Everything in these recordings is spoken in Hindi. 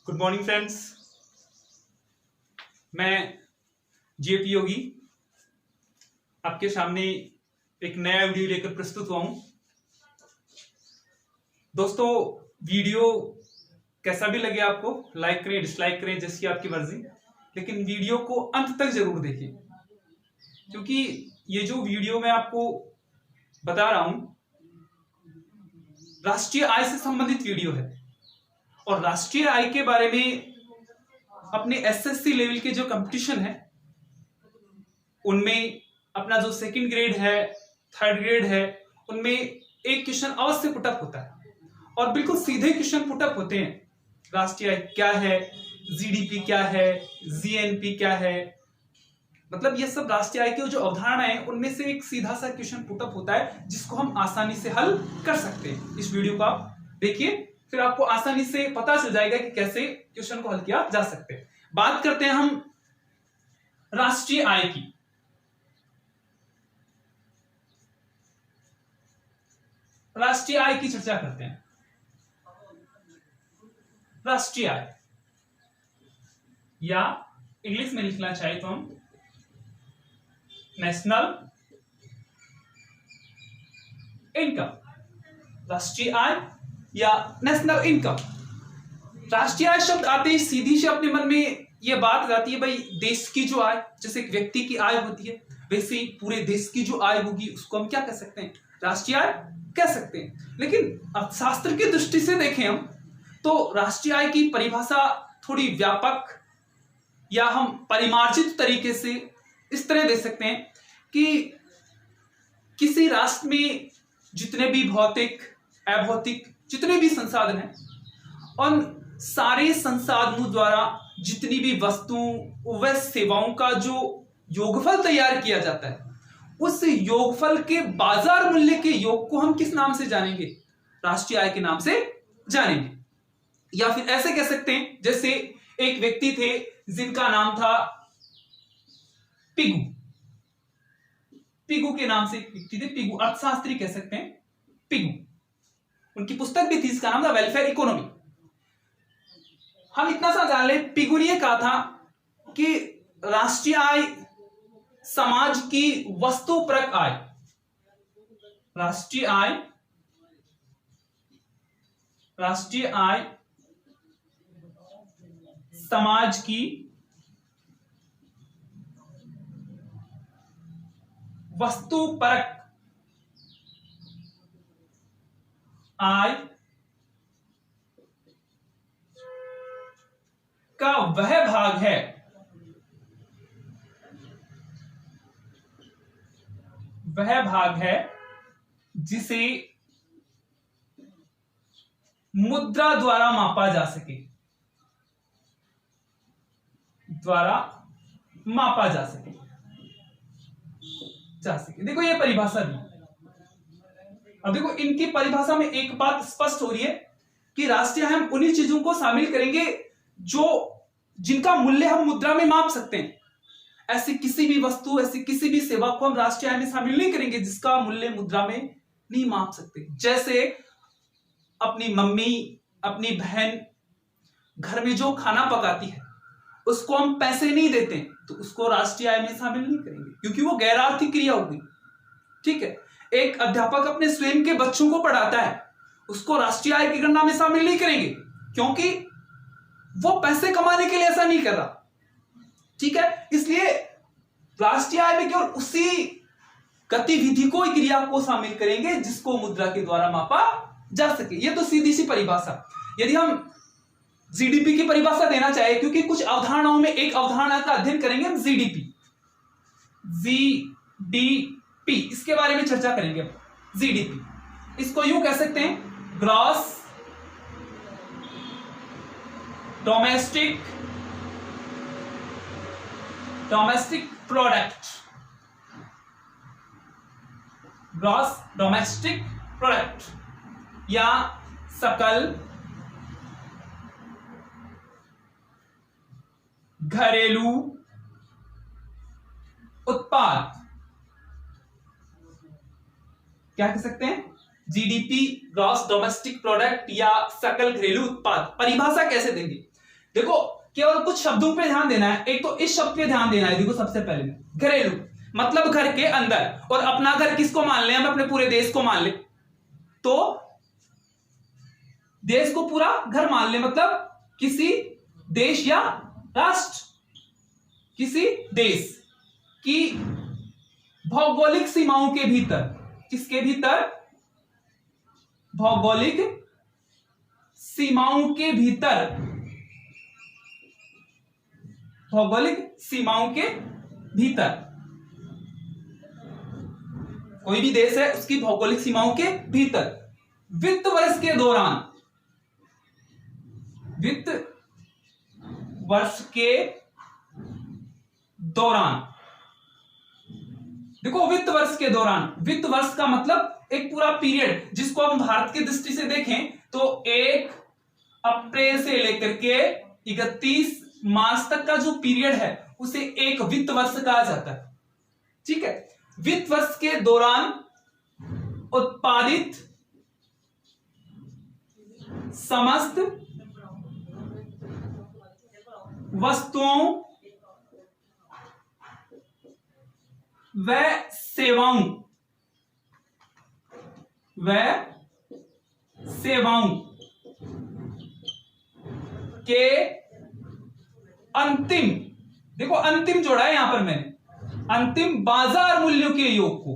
Good morning friends. मैं जेपी योगी आपके सामने एक नया वीडियो लेकर प्रस्तुत हुआ हूं। दोस्तों, वीडियो कैसा भी लगे आपको लाइक करें, डिसलाइक करें, जैसी आपकी मर्जी, लेकिन वीडियो को अंत तक जरूर देखिए, क्योंकि ये जो वीडियो मैं आपको बता रहा हूं राष्ट्रीय आय से संबंधित वीडियो है। और राष्ट्रीय आय के बारे में अपने एसएससी लेवल के जो कंपटीशन है उनमें अपना जो सेकंड ग्रेड है, थर्ड ग्रेड है, उनमें एक क्वेश्चन अवश्य पुटअप होता है और बिल्कुल सीधे क्वेश्चन पुटअप होते हैं। राष्ट्रीय आय क्या है, जीडीपी क्या है, जीएनपी क्या है, मतलब ये सब राष्ट्रीय आय की जो अवधारणा है उनमें से एक सीधा सा क्वेश्चन पुटअप होता है जिसको हम आसानी से हल कर सकते हैं। इस वीडियो को आप देखिए, फिर आपको आसानी से पता चल जाएगा कि कैसे क्वेश्चन को हल किया जा सकते हैं। बात करते हैं हम राष्ट्रीय आय की। राष्ट्रीय आय की चर्चा करते हैं। राष्ट्रीय आय, या इंग्लिश में लिखना चाहे तो हम नेशनल इनकम। राष्ट्रीय आय या नेशनल इनकम। राष्ट्रीय आय शब्द आते ही सीधी से अपने मन में यह बात आती है, भाई देश की जो आय, जैसे एक व्यक्ति की आय होती है वैसे ही पूरे देश की जो आय होगी उसको हम क्या कह सकते हैं, राष्ट्रीय आय कह सकते हैं। लेकिन अर्थशास्त्र की दृष्टि से देखें हम तो राष्ट्रीय आय की परिभाषा थोड़ी व्यापक या हम परिमार्जित तरीके से इस तरह दे सकते हैं कि किसी राष्ट्र में जितने भी भौतिक, अभौतिक जितने भी संसाधन हैं, उन सारे संसाधनों द्वारा जितनी भी वस्तुओं व सेवाओं का जो योगफल तैयार किया जाता है, उस योगफल के बाजार मूल्य के योग को हम किस नाम से जानेंगे, राष्ट्रीय आय के नाम से जानेंगे। या फिर ऐसे कह सकते हैं, जैसे एक व्यक्ति थे जिनका नाम था पिगू। पिगू के नाम से एक व्यक्ति थे, पिगू अर्थशास्त्री कह सकते हैं, पिगू। उनकी पुस्तक भी थी, इसका नाम था वेलफेयर इकोनॉमी। हम इतना सा जान ले, पिगू ने यह कहा था कि राष्ट्रीय आय समाज की वस्तुपरक आय, राष्ट्रीय आय समाज की वस्तुपरक आय का वह भाग है जिसे मुद्रा द्वारा मापा जा सके, देखो ये परिभाषा दी। अब देखो इनकी परिभाषा में एक बात स्पष्ट हो रही है कि राष्ट्रीय आय हम उन्हीं चीजों को शामिल करेंगे जिनका मूल्य हम मुद्रा में माप सकते हैं। ऐसी किसी भी वस्तु, ऐसी किसी भी सेवा को हम राष्ट्रीय आय में शामिल नहीं करेंगे जिसका मूल्य मुद्रा में नहीं माप सकते। जैसे अपनी मम्मी, अपनी बहन घर में जो खाना पकाती है उसको हम पैसे नहीं देते तो उसको राष्ट्रीय आय में शामिल नहीं करेंगे, क्योंकि वो गैर आर्थिक क्रिया होगी। ठीक है। एक अध्यापक अपने स्वयं के बच्चों को पढ़ाता है, उसको राष्ट्रीय आय की गणना में शामिल नहीं करेंगे, क्योंकि वो पैसे कमाने के लिए ऐसा नहीं कर रहा। ठीक है। इसलिए राष्ट्रीय आय में केवल उसी गतिविधि को, क्रिया को शामिल करेंगे जिसको मुद्रा के द्वारा मापा जा सके। ये तो सीधी सी परिभाषा। यदि हम जीडीपी की परिभाषा देना चाहे, क्योंकि कुछ अवधारणाओं में एक अवधारणा का अध्ययन करेंगे हम, जीडीपी, इसके बारे में चर्चा करेंगे। जीडीपी इसको यूं कह सकते हैं, gross domestic product, gross domestic product या सकल घरेलू उत्पाद, क्या कह सकते हैं, जीडीपी, ग्रॉस डोमेस्टिक प्रोडक्ट या सकल घरेलू उत्पाद। परिभाषा कैसे देंगे, देखो केवल कुछ शब्दों पे ध्यान देना है। एक तो इस शब्द पे ध्यान देना है। देखो सबसे पहले घरेलू मतलब घर के अंदर, और अपना घर किसको मान ले, हम अपने पूरे देश को मान ले, तो देश को पूरा घर मान ले, मतलब किसी देश या राष्ट्र, किसी देश की भौगोलिक सीमाओं के भीतर, किसके भीतर, भौगोलिक सीमाओं के भीतर, भौगोलिक सीमाओं के भीतर, कोई भी देश है उसकी भौगोलिक सीमाओं के भीतर वित्त वर्ष के दौरान, वित्त वर्ष के दौरान, देखो वित्त वर्ष के दौरान, वित्त वर्ष का मतलब एक पूरा पीरियड, जिसको हम भारत की दृष्टि से देखें तो 1 अप्रैल से लेकर के 31 मार्च तक का जो पीरियड है उसे एक वित्त वर्ष कहा जाता है। ठीक है, वित्त वर्ष के दौरान उत्पादित समस्त वस्तुओं व सेवाओं के अंतिम, देखो अंतिम जोड़ा है यहां पर मैंने, अंतिम बाजार मूल्यों के योग को,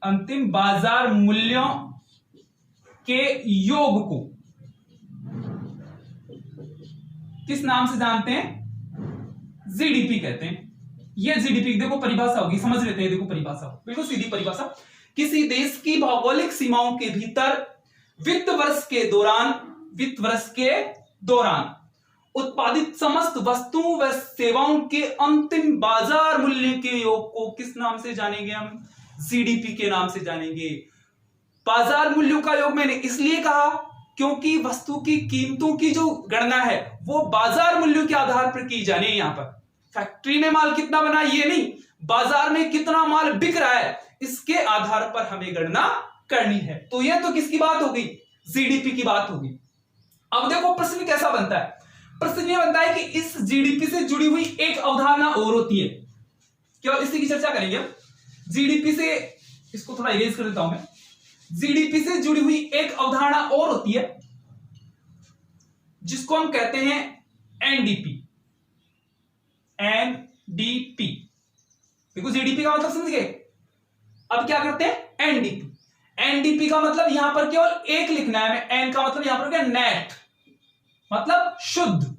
अंतिम बाजार मूल्यों के योग को किस नाम से जानते हैं, जीडीपी कहते हैं। ये जीडीपी देखो परिभाषा होगी, समझ लेते हैं। देखो परिभाषा बिल्कुल सीधी परिभाषा, किसी देश की भौगोलिक सीमाओं के भीतर वित्त वर्ष के दौरान, वित्त वर्ष के दौरान उत्पादित समस्त वस्तुओं व सेवाओं के अंतिम बाजार मूल्य के योग को किस नाम से जानेंगे हम, जीडीपी के नाम से जानेंगे। बाजार मूल्यों का योग मैंने इसलिए कहा क्योंकि वस्तु की कीमतों की जो गणना है वो बाजार मूल्यों के आधार पर की जानी है। यहां पर फैक्ट्री में माल कितना बना ये नहीं, बाजार में कितना माल बिक रहा है इसके आधार पर हमें गणना करनी है। तो यह तो किसकी बात होगी, जीडीपी की बात होगी। अब देखो प्रश्न कैसा बनता है, प्रश्न यह बनता है कि इस जीडीपी से जुड़ी हुई एक अवधारणा और होती है, केवल इसी की चर्चा करेंगे। जीडीपी से, इसको थोड़ा इरेज कर देता हूं मैं, जीडीपी से जुड़ी हुई एक अवधारणा और होती है जिसको हम कहते हैं एनडीपी। एनडीपी देखो जीडीपी का मतलब समझ गए। अब क्या करते हैं, एनडीपी। एनडीपी का मतलब यहां पर केवल एक लिखना है हमें, एन का मतलब यहां पर क्या, नेट, मतलब शुद्ध।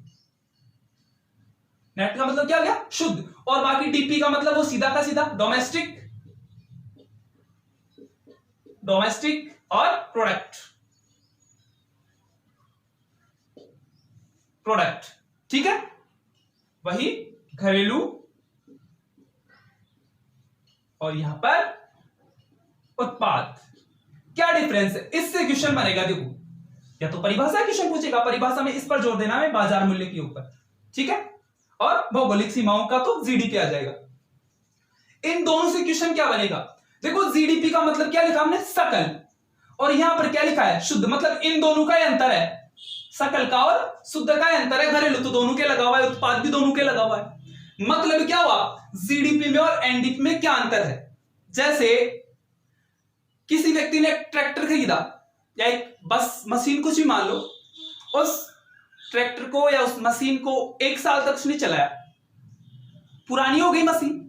नेट का मतलब क्या हो गया, शुद्ध। और बाकी डीपी का मतलब वो सीधा का सीधा डोमेस्टिक, डोमेस्टिक और प्रोडक्ट, प्रोडक्ट। ठीक है, वही घरेलू, और यहां पर उत्पाद। क्या डिफरेंस है, इससे क्वेश्चन बनेगा। देखो या तो परिभाषा क्वेश्चन पूछेगा, परिभाषा में इस पर जोर देना है बाजार मूल्य के ऊपर। ठीक है, और भौगोलिक सीमाओं का तो जीडीपी आ जाएगा। इन दोनों से क्वेश्चन क्या बनेगा, देखो जीडीपी का मतलब क्या लिखा हमने, सकल, और यहां पर क्या लिखा है, शुद्ध। मतलब इन दोनों का ही अंतर है, सकल का और शुद्ध का ही अंतर है। घरेलू तो दोनों के लगा हुआ है, उत्पाद भी दोनों के लगा हुआ है। मतलब क्या हुआ, जीडीपी में और एनडीपी में क्या अंतर है। जैसे किसी व्यक्ति ने एक ट्रैक्टर खरीदा या एक बस मशीन कुछ भी मान लो, उस ट्रैक्टर को या उस मशीन को 1 साल तक उसने चलाया, पुरानी हो गई मशीन।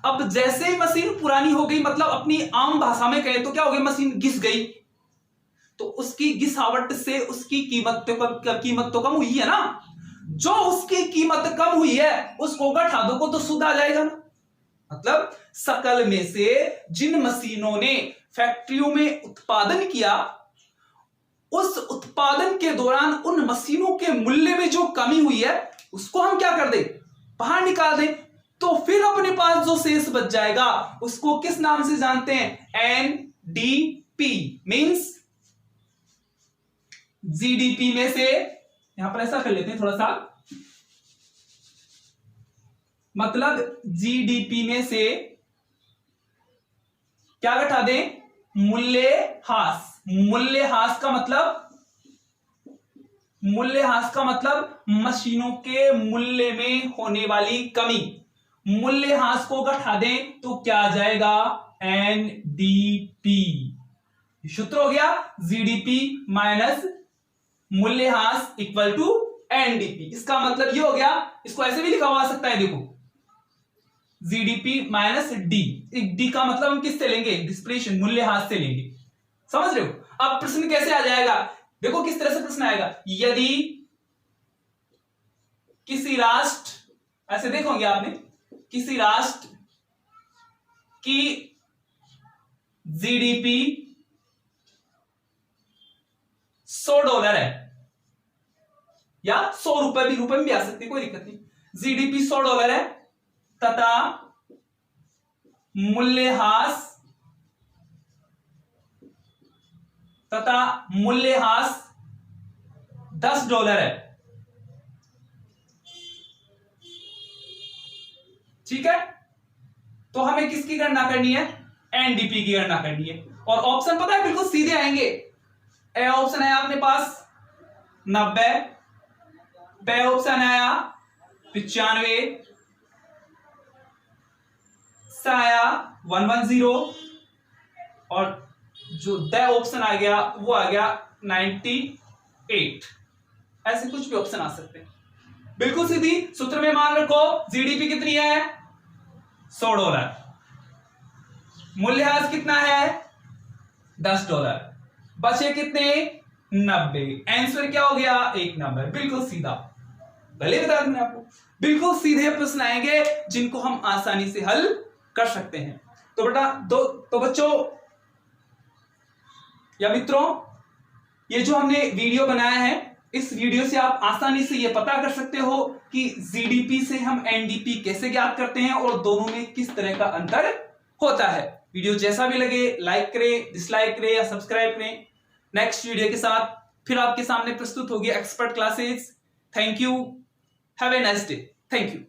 अब जैसे ही मशीन पुरानी हो गई, मतलब अपनी आम भाषा में कहें तो क्या हो गई, मशीन घिस गई, तो उसकी घिसावट से उसकी कीमत तो कम हुई है ना। जो उसकी कीमत कम हुई है उसको घटा दो तो सूद आ जाएगा ना। मतलब सकल में से जिन मशीनों ने फैक्ट्रियों में उत्पादन किया, उस उत्पादन के दौरान उन मशीनों के मूल्य में जो कमी हुई है उसको हम क्या कर दें, बाहर निकाल दें, तो फिर अपने पास जो शेष बच जाएगा उसको किस नाम से जानते हैं, एनडीपी। मींस जीडीपी में से, यहां पर ऐसा कर लेते हैं थोड़ा सा, मतलब जीडीपी में से क्या घटा दें, मूल्यह्रास। मूल्यह्रास का मतलब मूल्यह्रास का मतलब मशीनों के मूल्य में होने वाली कमी। मूल्यह्रास को घटा दें तो क्या आ जाएगा, एनडीपी। सूत्र हो गया जीडीपी माइनस मूल्यह्रास इक्वल टू एनडीपी। इसका मतलब ये हो गया, इसको ऐसे भी लिखा हुआ सकता है, देखो जीडीपी माइनस डी। डी का मतलब हम किससे लेंगे, डिप्रेशन, मूल्यह्रास से लेंगे। समझ रहे हो? अब प्रश्न कैसे आ जाएगा, देखो किस तरह से प्रश्न आएगा। यदि किसी राष्ट्र, ऐसे देखोगे आपने, किसी राष्ट्र की जीडीपी $100 है, या ₹100 भी, रुपए में भी आ सकती है, कोई दिक्कत नहीं। जीडीपी $100 है तथा मूल्यह्रास $10 है। ठीक है, तो हमें किसकी गणना करनी है, एनडीपी की गणना करनी है। और ऑप्शन पता है बिल्कुल सीधे आएंगे। ए ऑप्शन है अपने पास 90, बे ऑप्शन आया 95, आया 110, और जो द ऑप्शन आ गया वो आ गया 98। ऐसे कुछ भी ऑप्शन आ सकते हैं, बिल्कुल सीधी। सूत्र में मान रखो जीडीपी कितनी है, $100, मूल्यह्रास कितना है, $10, बचे कितने, 90। आंसर क्या हो गया, 1 नंबर। बिल्कुल सीधा, पहले बता दूं आपको, बिल्कुल सीधे प्रश्न आएंगे जिनको हम आसानी से हल कर सकते हैं। तो बेटा तो बच्चों या मित्रों, ये जो हमने वीडियो बनाया है, इस वीडियो से आप आसानी से ये पता कर सकते हो कि जीडीपी से हम एनडीपी कैसे ज्ञात करते हैं और दोनों में किस तरह का अंतर होता है। वीडियो जैसा भी लगे लाइक करें, डिसलाइक करें या सब्सक्राइब करें। नेक्स्ट वीडियो के साथ फिर आपके सामने प्रस्तुत होगी expert classes. Thank you, have a nice day, thank you.